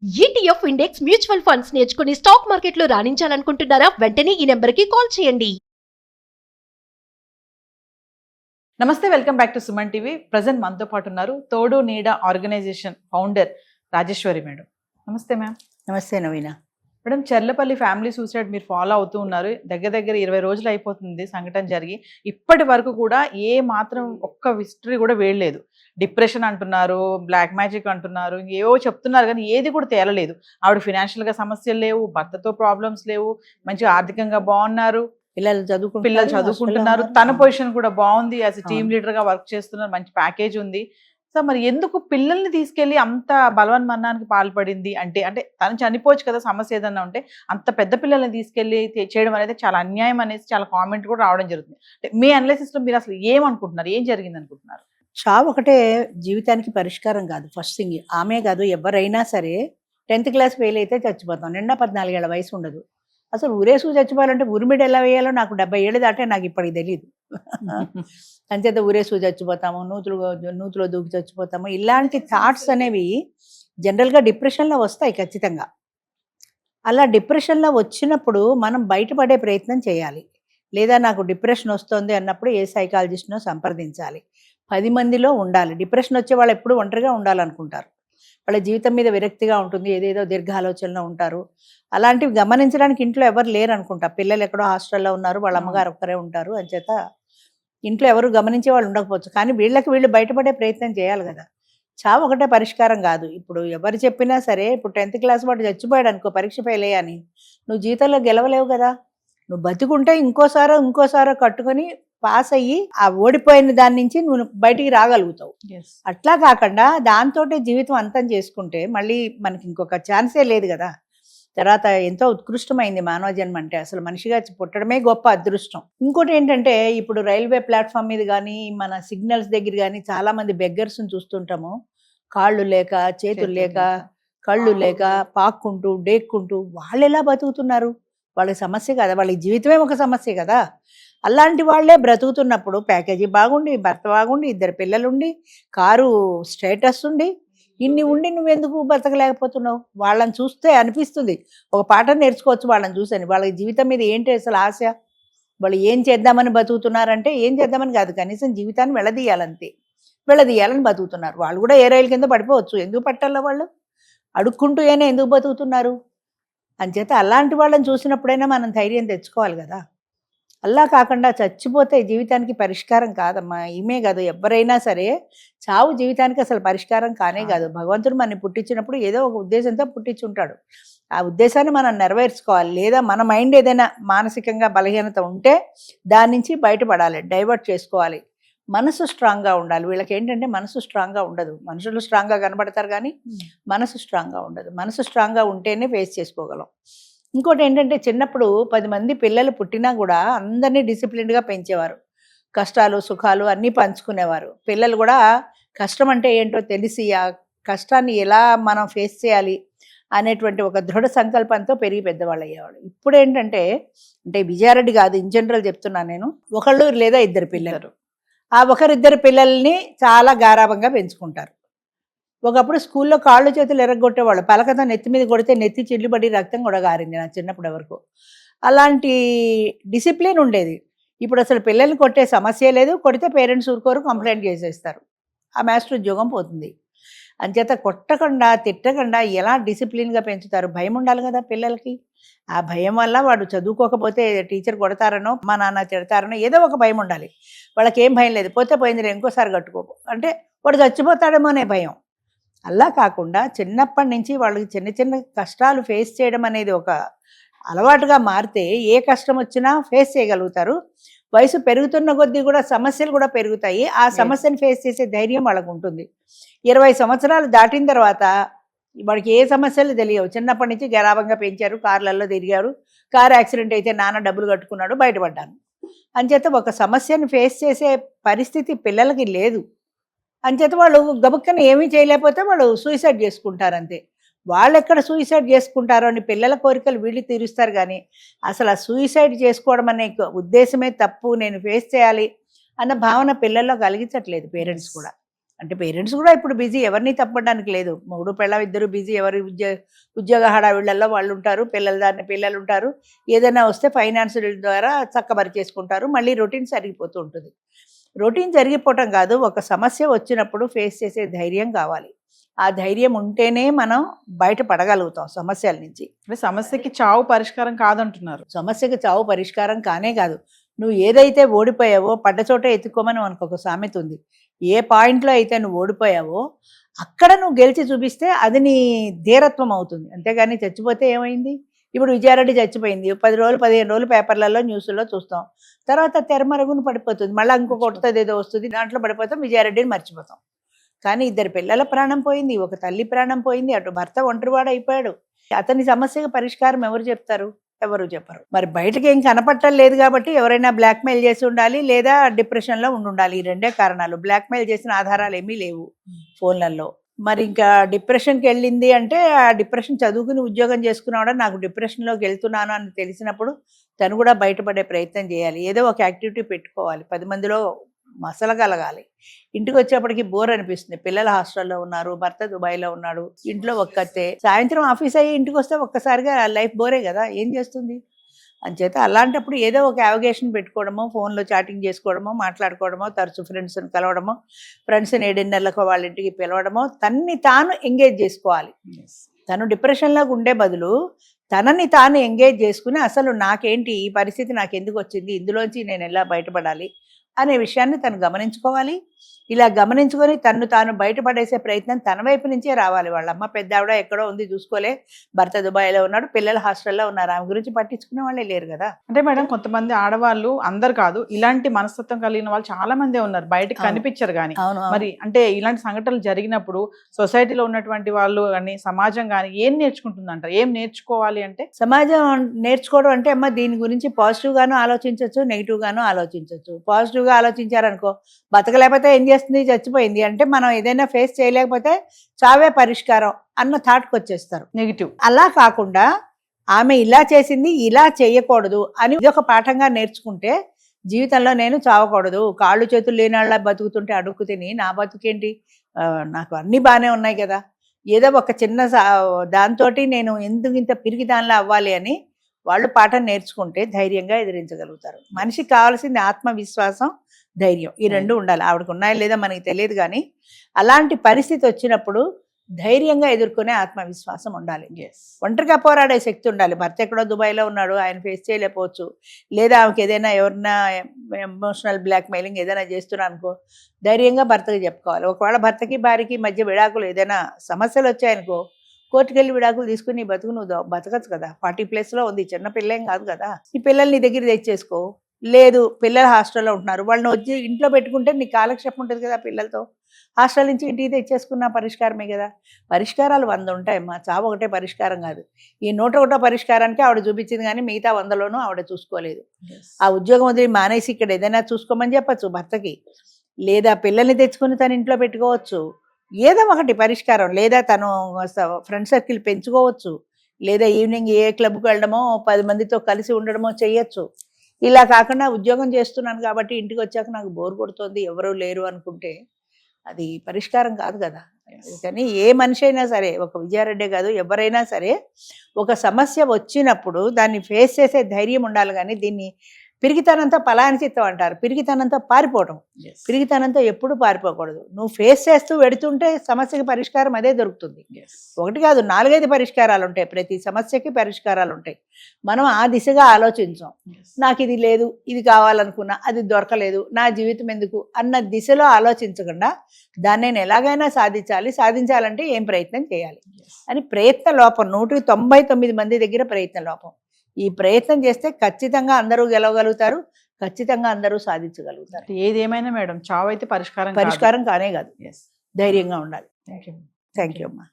ETF index mutual funds నేర్చుకుని stock మార్కెట్లో రాణించాలనుకుంటున్నారా? వెంటనే ఈ నెంబర్కి కాల్ చేయండి. నమస్తే, welcome back to Suman TV. Present మనతో పాటు ఉన్నారు తోడు నీడ ఆర్గనైజేషన్ ఫౌండర్ రాజేశ్వరి మేడం. నమస్తే మ్యామ్. నమస్తే నవీన. మేడం, చెర్లపల్లి ఫ్యామిలీ సూసైడ్ మీరు ఫాలో అవుతూ ఉన్నారు. దగ్గర 20 రోజులు అయిపోతుంది సంఘటన జరిగి. ఇప్పటి వరకు కూడా ఏ మాత్రం ఒక్క హిస్టరీ కూడా వేయలేదు. డిప్రెషన్ అంటున్నారు, బ్లాక్ మ్యాజిక్ అంటున్నారు, ఏవో చెప్తున్నారు, కానీ ఏది కూడా తేలలేదు. ఆవిడ ఫినాన్షియల్గా సమస్యలు లేవు, భర్తతో ప్రాబ్లమ్స్ లేవు, మంచిగా ఆర్థికంగా బాగున్నారు, పిల్లలు చదువుకుంటున్నారు, తన పొజిషన్ కూడా బాగుంది, యాజ్ టీమ్ లీడర్ గా వర్క్ చేస్తున్నారు, మంచి ప్యాకేజ్ ఉంది. సో మరి ఎందుకు పిల్లల్ని తీసుకెళ్లి అంత బలవన్మరణానికి పాల్పడింది? అంటే తను చనిపోవచ్చు కదా, సమస్య ఏదన్నా ఉంటే. అంత పెద్ద పిల్లల్ని తీసుకెళ్లి చేయడం అనేది చాలా అన్యాయం అనేసి చాలా కామెంట్ కూడా రావడం జరుగుతుంది. అంటే మీ అనాలిసిస్ లో మీరు అసలు ఏమనుకుంటున్నారు, ఏం జరిగింది అనుకుంటున్నారు? చావు ఒకటే జీవితానికి పరిష్కారం కాదు. ఫస్ట్ థింగ్, ఆమె కాదు, ఎవరైనా సరే 10th క్లాస్ ఫెయిల్ అయితే చచ్చిపోతాం. నిండా 14 ఏళ్ల వయసు ఉండదు. అసలు ఊరేసు చచ్చిపోవాలంటే ఉరిమిడి ఎలా వేయాలో నాకు 70 ఏళ్ళు దాటే నాకు ఇప్పటికి తెలియదు. అంచేత ఊరేసు చచ్చిపోతాము, నూతులో దూకి చచ్చిపోతాము, ఇలాంటి థాట్స్ అనేవి జనరల్గా డిప్రెషన్లో వస్తాయి ఖచ్చితంగా. అలా డిప్రెషన్లో వచ్చినప్పుడు మనం బయటపడే ప్రయత్నం చేయాలి. లేదా నాకు డిప్రెషన్ వస్తుంది అన్నప్పుడు ఏ సైకాలజిస్ట్నో సంప్రదించాలి. 10 మందిలో ఉండాలి. డిప్రెషన్ వచ్చే వాళ్ళు ఎప్పుడు ఒంటరిగా ఉండాలనుకుంటారు. వాళ్ళ జీవితం మీద విరక్తిగా ఉంటుంది, ఏదేదో దీర్ఘ ఆలోచనలో ఉంటారు. అలాంటివి గమనించడానికి ఇంట్లో ఎవరు లేరు అనుకుంటా. పిల్లలు ఎక్కడో హాస్టల్లో ఉన్నారు, వాళ్ళ అమ్మగారు ఒక్కరే ఉంటారు, అంచేత ఇంట్లో ఎవరు గమనించే వాళ్ళు ఉండకపోవచ్చు. కానీ వీళ్ళు బయటపడే ప్రయత్నం చేయాలి కదా. చావు ఒకటే పరిష్కారం కాదు. ఇప్పుడు ఎవరు చెప్పినా సరే, ఇప్పుడు 10th క్లాస్ వాడు చచ్చిపోయాడు అనుకో, పరీక్ష ఫెయిల్ అయ్యాని, నువ్వు జీవితంలో గెలవలేవు కదా. నువ్వు బతికుంటే ఇంకోసారో కట్టుకొని పాస్ అయ్యి ఆ ఓడిపోయిన దాని నుంచి నువ్వు బయటికి రాగలుగుతావు. అట్లా కాకుండా దాంతో జీవితం అంతం చేసుకుంటే మళ్ళీ మనకి ఇంకొక ఛాన్సే లేదు కదా. తర్వాత ఎంతో ఉత్కృష్టమైంది మానవ జన్మ అంటే. అసలు మనిషిగా పుట్టడమే గొప్ప అదృష్టం. ఇంకోటి ఏంటంటే, ఇప్పుడు రైల్వే ప్లాట్ఫామ్ మీద కానీ, మన సిగ్నల్స్ దగ్గర కానీ చాలామంది బెగ్గర్స్ని చూస్తుంటాము. కాళ్ళు లేక, చేతులు లేక, కళ్ళు లేక, పాక్కుంటూ డేక్కుంటూ వాళ్ళు ఎలా బతుకుతున్నారు? వాళ్ళకి సమస్య కదా, వాళ్ళకి జీవితమే ఒక సమస్య కదా. అలాంటి వాళ్ళే బ్రతుకుతున్నప్పుడు ప్యాకేజీ బాగుండి, భర్త బాగుండి, 2 పిల్లలుండి, కారు స్టేటస్ ఉండి, ఇన్ని ఉండి నువ్వెందుకు బతకలేకపోతున్నావు? వాళ్ళని చూస్తే అనిపిస్తుంది, ఒక పాట నేర్చుకోవచ్చు వాళ్ళని చూసని. వాళ్ళ జీవితం మీద ఏంటి అసలు ఆశ? వాళ్ళు ఏం చేద్దామని బతుకుతున్నారంటే, ఏం చేద్దామని కాదు, కనీసం జీవితాన్ని వెళ్ళదీయాలని బతుకుతున్నారు. వాళ్ళు కూడా ఏ రైలు కింద పడిపోవచ్చు. ఎందుకు పట్టాలో వాళ్ళు? అడుక్కుంటూ అయినా ఎందుకు బతుకుతున్నారు? అంచేత అలాంటి వాళ్ళని చూసినప్పుడైనా మనం ధైర్యం తెచ్చుకోవాలి కదా. అలా కాకుండా చచ్చిపోతే జీవితానికి పరిష్కారం కాదమ్మా. ఈమె కాదు, ఎవరైనా సరే చావు జీవితానికి అసలు పరిష్కారం కానే కాదు. భగవంతుడు మనని పుట్టించినప్పుడు ఏదో ఒక ఉద్దేశంతో పుట్టించుంటాడు. ఆ ఉద్దేశాన్ని మనం నెరవేర్చుకోవాలి. లేదా మన మైండ్ ఏదైనా మానసికంగా బలహీనత ఉంటే దాని నుంచి బయటపడాలి, డైవర్ట్ చేసుకోవాలి. మనసు స్ట్రాంగ్గా ఉండాలి. వీళ్ళకి ఏంటంటే మనసు స్ట్రాంగ్గా ఉండదు. మనుషులు స్ట్రాంగ్గా కనబడతారు కానీ మనసు స్ట్రాంగ్గా ఉండదు. మనసు స్ట్రాంగ్గా ఉంటేనే ఫేస్ చేసుకోగలం. ఇంకోటి ఏంటంటే, చిన్నప్పుడు 10 మంది పిల్లలు పుట్టినా కూడా అందరినీ డిసిప్లిన్డ్గా పెంచేవారు. కష్టాలు సుఖాలు అన్నీ పంచుకునేవారు. పిల్లలు కూడా కష్టం అంటే ఏంటో తెలిసి ఆ కష్టాన్ని ఎలా మనం ఫేస్ చేయాలి అనేటువంటి ఒక దృఢ సంకల్పంతో పెరిగి పెద్దవాళ్ళు అయ్యేవాళ్ళు. ఇప్పుడు ఏంటంటే, విజయారెడ్డి కాదు, ఇన్ జనరల్ చెప్తున్నాను నేను, ఒకళ్ళు లేదా 2 పిల్లలు. ఆ 1-2 పిల్లల్ని చాలా గారాబంగా పెంచుకుంటారు. ఒకప్పుడు స్కూల్లో కాళ్ళు చేతులు ఎరగొట్టేవాళ్ళు. పలకతో నెత్తి మీద కొడితే నెత్తి చిల్లుబడి రక్తం కూడా గారింది నా చిన్నప్పుడు వరకు. అలాంటి డిసిప్లిన్ ఉండేది. ఇప్పుడు అసలు పిల్లల్ని కొట్టే సమస్య లేదు. కొడితే పేరెంట్స్ ఊరుకోరు, కంప్లైంట్ చేసేస్తారు. ఆ మాస్టర్ ఉద్యోగం పోతుంది. అంచేత కొట్టకుండా తిట్టకుండా ఎలా డిసిప్లిన్గా పెంచుతారు? భయం ఉండాలి కదా పిల్లలకి. ఆ భయం వల్ల వాడు చదువుకోకపోతే టీచర్ కొడతారనో, మా నాన్న తిడతారనో, ఏదో ఒక భయం ఉండాలి. వాళ్ళకి ఏం భయం లేదు, పోతే పోయింది, ఇంకోసారి కట్టుకోకు అంటే వాడు చచ్చిపోతాడేమో అనే భయం. అలా కాకుండా చిన్నప్పటి నుంచి వాళ్ళకి చిన్న చిన్న కష్టాలు ఫేస్ చేయడం అనేది ఒక అలవాటుగా మారితే ఏ కష్టం వచ్చినా ఫేస్ చేయగలుగుతారు. వయసు పెరుగుతున్న కొద్దీ కూడా సమస్యలు కూడా పెరుగుతాయి. ఆ సమస్యను ఫేస్ చేసే ధైర్యం వాళ్ళకు ఉంటుంది. 20 సంవత్సరాలు దాటిన తర్వాత వాడికి ఏ సమస్యలు తెలియవు. చిన్నప్పటి నుంచి గరాబంగా పెంచారు, కార్లలో తిరిగారు, కారు యాక్సిడెంట్ అయితే నాన్న డబ్బులు కట్టుకున్నాడు, బయటపడ్డాను. అంచేత ఒక సమస్యను ఫేస్ చేసే పరిస్థితి పిల్లలకి లేదు. అంచేత వాళ్ళు గబుక్కన ఏమీ చేయలేకపోతే వాళ్ళు సూసైడ్ చేసుకుంటారు అంతే. వాళ్ళు ఎక్కడ సూసైడ్ చేసుకుంటారో అని పిల్లల కోరికలు వీళ్ళు తీరుస్తారు కానీ అసలు ఆ సూసైడ్ చేసుకోవడం అనే ఉద్దేశమే తప్పు, నేను ఫేస్ చేయాలి అన్న భావన పిల్లల్లో కలిగించట్లేదు పేరెంట్స్ కూడా. అంటే పేరెంట్స్ కూడా ఇప్పుడు బిజీ, ఎవరిని తప్పడానికి లేదు. మొగుడు పెళ్ళాం ఇద్దరు బిజీ, ఎవరి ఉద్యోగ హడావిళ్ళల్లో వాళ్ళు ఉంటారు, పిల్లలు ఉంటారు. ఏదైనా వస్తే ఫైనాన్స్ ద్వారా చక్కబరిచేసుకుంటారు, మళ్ళీ రొటీన్ జరిగిపోతూ ఉంటుంది. రొటీన్ జరిగిపోవటం కాదు, ఒక సమస్య వచ్చినప్పుడు ఫేస్ చేసే ధైర్యం కావాలి. ఆ ధైర్యం ఉంటేనే మనం బయటపడగలుగుతాం సమస్యల నుంచి. అంటే సమస్యకి చావు పరిష్కారం కాదంటున్నారు. సమస్యకి చావు పరిష్కారం కానే కాదు. నువ్వు ఏదైతే ఓడిపోయావో పడ్డ చోట ఎత్తుకోమని మనకు ఒక సామెత ఉంది. ఏ పాయింట్లో అయితే నువ్వు ఓడిపోయావో అక్కడ నువ్వు గెలిచి చూపిస్తే అది నీ ధీరత్వం అవుతుంది. అంతేగాని చచ్చిపోతే ఏమైంది? ఇప్పుడు విజయారెడ్డి చచ్చిపోయింది, 10 రోజులు 15 రోజులు పేపర్లలో న్యూస్లో చూస్తాం, తర్వాత తెరమరుగున పడిపోతుంది, మళ్ళీ ఇంకో కొట్టది ఏదో వస్తుంది, దాంట్లో పడిపోతాం, విజయారెడ్డిని మర్చిపోతాం. కానీ 2 పిల్లల ప్రాణం పోయింది, ఒక తల్లి ప్రాణం పోయింది, అటు భర్త ఒంటరివాడు అయిపోయాడు. అతని సమస్యకు పరిష్కారం ఎవరు చెప్తారు? ఎవరు చెప్పరు. మరి బయటకి ఏం కనపట్టం లేదు కాబట్టి ఎవరైనా బ్లాక్మెయిల్ చేసి ఉండాలి, లేదా డిప్రెషన్లో ఉండాలి. ఈ 2 కారణాలు. బ్లాక్మెయిల్ చేసిన ఆధారాలు ఏమీ లేవు ఫోన్లలో. మరి ఇంకా డిప్రెషన్కి వెళ్ళింది అంటే ఆ డిప్రెషన్ చదువుకుని ఉద్యోగం చేసుకున్నాడు, నాకు డిప్రెషన్లోకి వెళ్తున్నాను అని తెలిసినప్పుడు తను కూడా బయటపడే ప్రయత్నం చేయాలి. ఏదో ఒక యాక్టివిటీ పెట్టుకోవాలి, 10 మందిలో మసలగలగాలి. ఇంటికి వచ్చేప్పటికి బోర్ అనిపిస్తుంది. పిల్లలు హాస్టల్లో ఉన్నారు, భర్త దుబాయ్లో ఉన్నాడు, ఇంట్లో ఒక్కతే. సాయంత్రం ఆఫీస్ అయ్యి ఇంటికి వస్తే ఒక్కసారిగా లైఫ్ బోరే కదా, ఏం చేస్తుంది? అంచేత అలాంటప్పుడు ఏదో ఒక యావిగేషన్ పెట్టుకోవడమో, ఫోన్లో చాటింగ్ చేసుకోవడమో, మాట్లాడుకోవడమో, తరచు ఫ్రెండ్స్ని కలవడమో, ఫ్రెండ్స్ని 7 నెలలకు వాళ్ళ ఇంటికి పిలవడమో, తన్ని తాను ఎంగేజ్ చేసుకోవాలి. తను డిప్రెషన్లోకి ఉండే బదులు తనని తాను ఎంగేజ్ చేసుకుని అసలు నాకేంటి, ఈ పరిస్థితి నాకు ఎందుకు వచ్చింది, ఇందులోంచి నేను ఎలా బయటపడాలి అనే విషయాన్ని తను గమనించుకోవాలి. ఇలా గమనించుకొని తను తాను బయటపడేసే ప్రయత్నం తన వైపు నుంచే రావాలి. వాళ్ళ అమ్మ పెద్ద ఆవిడ ఎక్కడో ఉంది చూసుకోలే, భర్త దుబాయ్లో ఉన్నాడు, పిల్లలు హాస్టల్లో ఉన్నారు, ఆమె గురించి పట్టించుకునే వాళ్ళే లేరు కదా. అంటే మేడం, కొంతమంది ఆడవాళ్ళు, అందరు కాదు, ఇలాంటి మనస్తత్వం కలిగిన వాళ్ళు చాలా మందే ఉన్నారు, బయటకు కనిపించరు. కానీ మరి అంటే ఇలాంటి సంఘటనలు జరిగినప్పుడు సొసైటీలో ఉన్నటువంటి వాళ్ళు కానీ సమాజం కానీ ఏం నేర్చుకుంటుందంటారు? ఏం నేర్చుకోవాలి అంటే? సమాజం నేర్చుకోవడం అంటే అమ్మ దీని గురించి పాజిటివ్ గాను ఆలోచించవచ్చు, నెగిటివ్ గాను ఆలోచించవచ్చు. పాజిటివ్ గా ఆలోచించారనుకో, బతకలేకపోతే ఏం చేస్తుంది, చచ్చిపోయింది అంటే, మనం ఏదైనా ఫేస్ చేయలేకపోతే చావే పరిష్కారం అన్న థాట్కి వచ్చేస్తారు. నెగిటివ్. అలా కాకుండా ఆమె ఇలా చేసింది, ఇలా చేయకూడదు అని ఇది ఒక పాఠంగా నేర్చుకుంటే జీవితంలో నేను చావకూడదు, కాళ్ళు చేతులు లేని వాళ్ళ బతుకుతుంటే అడుక్కు తిని నా బతుకేంటి, నాకు అన్నీ బాగానే ఉన్నాయి కదా, ఏదో ఒక చిన్న దాంతో నేను ఎందుకు ఇంత పిరికి దానిలో అవ్వాలి అని వాళ్ళు పాఠం నేర్చుకుంటే ధైర్యంగా ఎదిరించగలుగుతారు. మనిషికి కావాల్సింది ఆత్మవిశ్వాసం, ధైర్యం, ఈ 2 ఉండాలి. ఆవిడకు ఉన్నాయో లేదో మనకి తెలియదు, కానీ అలాంటి పరిస్థితి వచ్చినప్పుడు ధైర్యంగా ఎదుర్కొనే ఆత్మవిశ్వాసం ఉండాలి. ఒంటరిగా పోరాడే శక్తి ఉండాలి. భర్త ఎక్కడో దుబాయ్లో ఉన్నాడు, ఆయన ఫేస్ చేయలేకపోవచ్చు, లేదా ఆమెకి ఏదైనా ఎవరైనా ఎమోషనల్ బ్లాక్మెయిలింగ్ ఏదైనా చేస్తున్నా అనుకో, ధైర్యంగా భర్తకి చెప్పుకోవాలి. ఒకవేళ భర్తకి భార్యకి మధ్య విడాకులు ఏదైనా సమస్యలు వచ్చాయనుకో, కోర్టుకు వెళ్ళి విడాకులు తీసుకుని నీ బతుకు నువ్వు బతకచ్చు కదా. 40+ ఉంది, చిన్న పిల్లేం కాదు కదా. ఈ పిల్లల్ని నీ దగ్గర తెచ్చేసుకో. లేదు, పిల్లలు హాస్టల్లో ఉంటున్నారు, వాళ్ళని వచ్చి ఇంట్లో పెట్టుకుంటే నీ కాలక్షేపం ఉంటుంది కదా పిల్లలతో. హాస్టల్ నుంచి ఇంటికి తెచ్చేసుకున్న పరిష్కారమే కదా. పరిష్కారాలు 100 ఉంటాయమ్మా, చావు ఒకటే పరిష్కారం కాదు. ఈ 101 పరిష్కారానికి ఆవిడ చూపించింది, కానీ మిగతా 100లోనూ ఆవిడ చూసుకోలేదు. ఆ ఉద్యోగం వదిలి మానేసి ఇక్కడ ఏదైనా చూసుకోమని చెప్పచ్చు భర్తకి, లేదా పిల్లల్ని తెచ్చుకుని తన ఇంట్లో పెట్టుకోవచ్చు, ఏదో ఒకటి పరిష్కారం. లేదా తను ఫ్రెండ్ సర్కిల్ పెంచుకోవచ్చు, లేదా ఈవినింగ్ ఏ క్లబ్కి వెళ్ళడమో 10 మందితో కలిసి ఉండడమో చేయొచ్చు. ఇలా కాకుండా ఉద్యోగం చేస్తున్నాను కాబట్టి ఇంటికి వచ్చాక నాకు బోర్ కొడుతుంది, ఎవరూ లేరు అనుకుంటే అది పరిష్కారం కాదు కదా. కానీ ఏ మనిషి అయినా సరే, ఒక విజయారెడ్డే కాదు, ఎవరైనా సరే ఒక సమస్య వచ్చినప్పుడు దాన్ని ఫేస్ చేసే ధైర్యం ఉండాలి. కానీ దీన్ని పిరిగితనంతో పలాయనచిత్తం అంటారు, పిరిగితనంతో పారిపోవడం. పిరిగితనంతో ఎప్పుడు పారిపోకూడదు. నువ్వు ఫేస్ చేస్తూ వెడుతుంటే సమస్యకి పరిష్కారం అదే దొరుకుతుంది. 1 కాదు 4-5 పరిష్కారాలు ఉంటాయి, ప్రతి సమస్యకి పరిష్కారాలు ఉంటాయి. మనం ఆ దిశగా ఆలోచించాం. నాకు ఇది లేదు, ఇది కావాలనుకున్నా, అది దొరకలేదు, నా జీవితం ఎందుకు అన్న దిశలో ఆలోచించకుండా దాన్ని నేను ఎలాగైనా సాధించాలంటే ఏం ప్రయత్నం చేయాలి అని ప్రయత్న లోపం. 199 మంది దగ్గర ప్రయత్న లోపం. ఈ ప్రయత్నం చేస్తే ఖచ్చితంగా అందరూ గెలవగలుగుతారు, ఖచ్చితంగా అందరూ సాధించగలుగుతారు. ఏదేమైనా మేడం, చావు అయితే పరిష్కారం కానే కాదు. ధైర్యంగా ఉండాలి. థ్యాంక్ యూ అమ్మా.